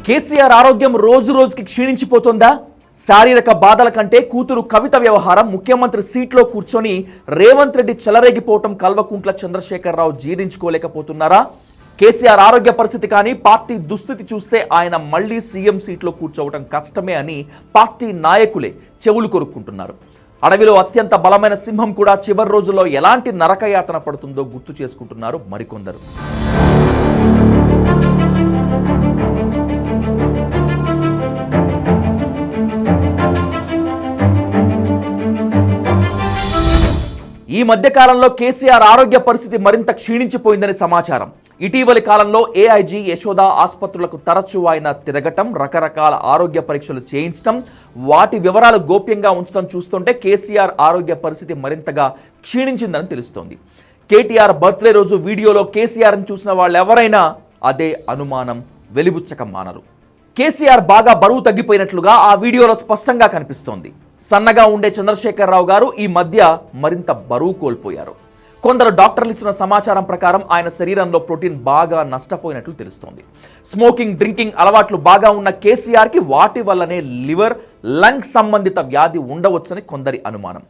కేసీఆర్ ఆరోగ్యం రోజు రోజుకి క్షీణించిపోతుందా? శారీరక బాధల కంటే కూతురు కవిత వ్యవహారం, ముఖ్యమంత్రి సీట్లో కూర్చొని రేవంత్ రెడ్డి చెలరేగిపోవటం కల్వకుంట్ల చంద్రశేఖరరావు జీర్ణించుకోలేకపోతున్నారా? కేసీఆర్ ఆరోగ్య పరిస్థితి కానీ పార్టీ దుస్థితి చూస్తే ఆయన మళ్లీ సీఎం సీట్లో కూర్చోవటం కష్టమే అని పార్టీ నాయకులే చెవులు కొరుక్కుంటున్నారు. అడవిలో అత్యంత బలమైన సింహం కూడా చివరి రోజుల్లో ఎలాంటి నరకయాతన పడుతుందో గుర్తు చేసుకుంటున్నారు మరికొందరు. ఈ మధ్య కాలంలో కేసీఆర్ ఆరోగ్య పరిస్థితి మరింత క్షీణించిపోయిందని సమాచారం. ఇటీవలి కాలంలో ఏఐజీ యశోద ఆసుపత్రులకు తరచూ ఆయన తిరగటం, రకరకాల ఆరోగ్య పరీక్షలు చేయించడం, వాటి వివరాలు గోప్యంగా ఉంచడం చూస్తుంటే కేసీఆర్ ఆరోగ్య పరిస్థితి మరింతగా క్షీణించిందని తెలుస్తోంది. కేటీఆర్ బర్త్డే రోజు వీడియోలో కేసీఆర్ని చూసిన వాళ్ళెవరైనా అదే అనుమానం వెలిబుచ్చక మానరు. కేసీఆర్ బాగా బరువు తగ్గిపోయినట్లుగా ఆ వీడియోలో స్పష్టంగా కనిపిస్తోంది. సన్నగా ఉండే చంద్రశేఖరరావు గారు ఈ మధ్య మరింత బరువు కోల్పోయారు. కొందరు డాక్టర్లు ఇస్తున్న సమాచారం ప్రకారం ఆయన శరీరంలో ప్రోటీన్ బాగా నష్టపోయినట్లు తెలుస్తోంది. స్మోకింగ్, డ్రింకింగ్ అలవాట్లు బాగా ఉన్న కేసీఆర్కి వాటి వల్లనే లివర్, లంగ్ సంబంధిత వ్యాధి ఉండవచ్చని కొందరి అనుమానం.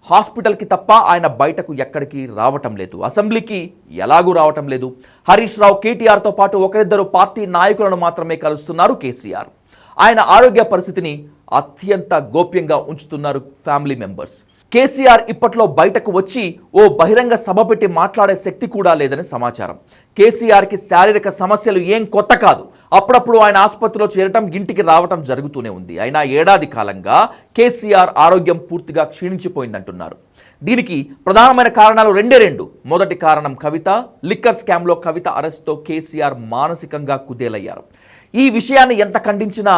హాస్పిటల్కి తప్ప ఆయన బయటకు ఎక్కడికి రావటం లేదు, అసెంబ్లీకి ఎలాగూ రావటం లేదు. హరీష్ రావు, కేటీఆర్తో పాటు ఒకరిద్దరు పార్టీ నాయకులను మాత్రమే కలుస్తున్నారు కేసీఆర్. ఆయన ఆరోగ్య పరిస్థితిని అత్యంత గోప్యంగా ఉంచుతున్నారు ఫ్యామిలీ మెంబర్స్. కేసీఆర్ ఇప్పట్లో బయటకు వచ్చి ఓ బహిరంగ సభ పెట్టి మాట్లాడే శక్తి కూడా లేదని సమాచారం. కేసీఆర్కి శారీరక సమస్యలు ఏం కొత్త కాదు. అప్పుడప్పుడు ఆయన ఆసుపత్రిలో చేరటం, ఇంటికి రావటం జరుగుతూనే ఉంది. అయినా ఏడాది కాలంగా కేసీఆర్ ఆరోగ్యం పూర్తిగా క్షీణించిపోయిందంటున్నారు. దీనికి ప్రధానమైన కారణాలు రెండు. మొదటి కారణం కవిత. లిక్కర్ స్కామ్లో కవిత అరెస్ట్తో కేసీఆర్ మానసికంగా కుదేలయ్యారు. ఈ విషయాన్ని ఎంత ఖండించినా,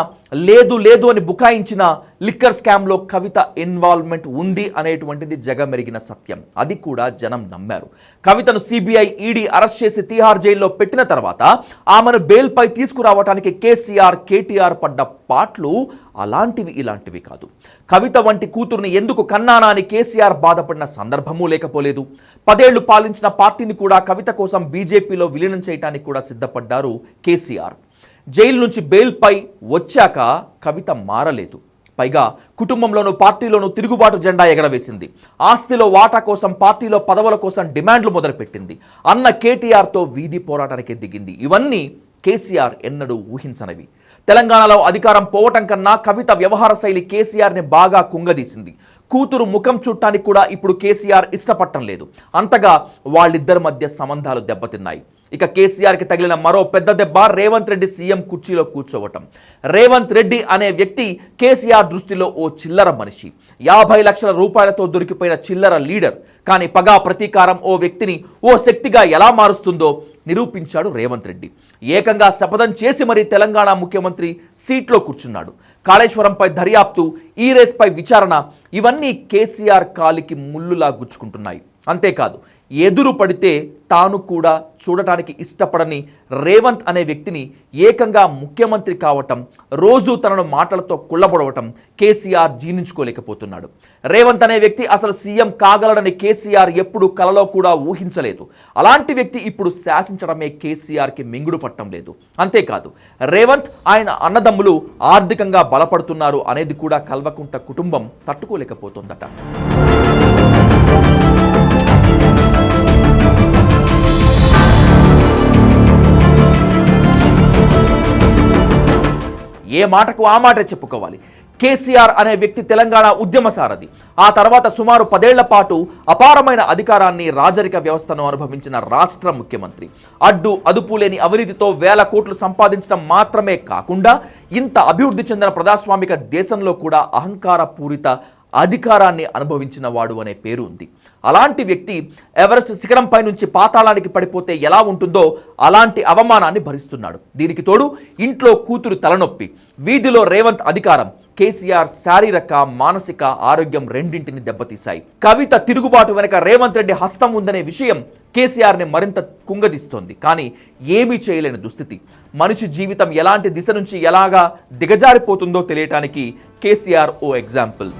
లేదు అని బుకాయించినా లిక్కర్ స్కామ్లో కవిత ఇన్వాల్వ్మెంట్ ఉంది అనేటువంటిది జగమెరిగిన సత్యం. అది కూడా జనం నమ్మారు. కవితను సిబిఐ, ఈడీ అరెస్ట్ చేసి తిహార్ జైల్లో పెట్టిన తర్వాత ఆమెను బెయిల్పై తీసుకురావడానికి కేసీఆర్, కేటీఆర్ పడ్డ పాట్లు అలాంటివి ఇలాంటివి కాదు. కవిత వంటి కూతురుని ఎందుకు కన్నానా అని కేసీఆర్ బాధపడిన సందర్భమూ లేకపోలేదు. 10 ఏళ్లు పాలించిన పార్టీని కూడా కవిత కోసం బీజేపీలో విలీనం చేయడానికి కూడా సిద్ధపడ్డారు కేసీఆర్. జైలు నుంచి బెయిల్పై వచ్చాక కవిత మారలేదు. పైగా కుటుంబంలోనూ పార్టీలోనూ తిరుగుబాటు జెండా ఎగరవేసింది. ఆస్తిలో వాటా కోసం, పార్టీలో పదవుల కోసం డిమాండ్లు మొదలుపెట్టింది. అన్న కేటీఆర్తో వీధి పోరాటానికి దిగింది. ఇవన్నీ కేసీఆర్ ఎన్నడూ ఊహించనివి. తెలంగాణలో అధికారం పోవటం కన్నా కవిత వ్యవహార శైలి కేసీఆర్ని బాగా కుంగదీసింది. కూతురు ముఖం చూడటానికి కూడా ఇప్పుడు కేసీఆర్ ఇష్టపడటం లేదు. అంతగా వాళ్ళిద్దరి మధ్య సంబంధాలు దెబ్బతిన్నాయి. ఇక కేసీఆర్కి తగిలిన మరో పెద్ద దెబ్బ రేవంత్ రెడ్డి సీఎం కుర్చీలో కూర్చోవటం. రేవంత్ రెడ్డి అనే వ్యక్తి కేసీఆర్ దృష్టిలో ఓ చిల్లర మనిషి, 50 లక్షల రూపాయలతో దొరికిపోయిన చిల్లర లీడర్. కానీ పగా ప్రతీకారం ఓ వ్యక్తిని ఓ శక్తిగా ఎలా మారుస్తుందో నిరూపించాడు రేవంత్ రెడ్డి. ఏకంగా శపథం చేసి మరీ తెలంగాణ ముఖ్యమంత్రి సీట్లో కూర్చున్నాడు. కాళేశ్వరంపై దర్యాప్తు, ఈ రేస్పై విచారణ, ఇవన్నీ కేసీఆర్ కాలికి ముల్లులా గుచ్చుకుంటున్నాయి. అంతేకాదు, ఎదురు పడితే తాను కూడా చూడటానికి ఇష్టపడని రేవంత్ అనే వ్యక్తిని ఏకంగా ముఖ్యమంత్రి కావటం, రోజు తనను మాటలతో కుళ్ళబొడవటం కేసీఆర్ జీర్ణించుకోలేకపోతున్నాడు. రేవంత్ అనే వ్యక్తి అసలు సీఎం కాగలడని కేసీఆర్ ఎప్పుడు కలలో కూడా ఊహించలేదు. అలాంటి వ్యక్తి ఇప్పుడు శాసించడమే కేసీఆర్కి మింగుడు పట్టం లేదు. అంతేకాదు, రేవంత్, ఆయన అన్నదమ్ములు ఆర్థికంగా బలపడుతున్నారు అనేది కూడా కల్వకుంట్ల కుటుంబం తట్టుకోలేకపోతుందట. ఏ మాటకు ఆ మాటే చెప్పుకోవాలి. కేసీఆర్ అనే వ్యక్తి తెలంగాణ ఉద్యమ సారథి. ఆ తర్వాత సుమారు 10 ఏళ్ల పాటు అపారమైన అధికారాన్ని, రాజరిక వ్యవస్థను అనుభవించిన రాష్ట్ర ముఖ్యమంత్రి. అడ్డు అదుపు లేని అవినీతితో వేల కోట్లు సంపాదించడం మాత్రమే కాకుండా ఇంత అభివృద్ధి చెందిన ప్రజాస్వామిక దేశంలో కూడా అహంకార పూరిత అధికారాన్ని అనుభవించిన వాడు అనే పేరు ఉంది. అలాంటి వ్యక్తి ఎవరెస్ట్ శిఖరంపై నుంచి పాతాళానికి పడిపోతే ఎలా ఉంటుందో అలాంటి అవమానాన్ని భరిస్తున్నాడు. దీనికి తోడు ఇంట్లో కూతురు తలనొప్పి, వీధిలో రేవంత్ అధికారం, కేసీఆర్ శారీరక, మానసిక ఆరోగ్యం రెండింటిని దెబ్బతీశాయి. కవిత తిరుగుబాటు వెనక రేవంత్ రెడ్డి హస్తం ఉందనే విషయం కేసీఆర్ని మరింత కుంగదీస్తోంది. కానీ ఏమీ చేయలేని దుస్థితి. మనిషి జీవితం ఎలాంటి దిశ నుంచి ఎలాగా దిగజారిపోతుందో తెలియటానికి కేసీఆర్ ఓ ఎగ్జాంపుల్.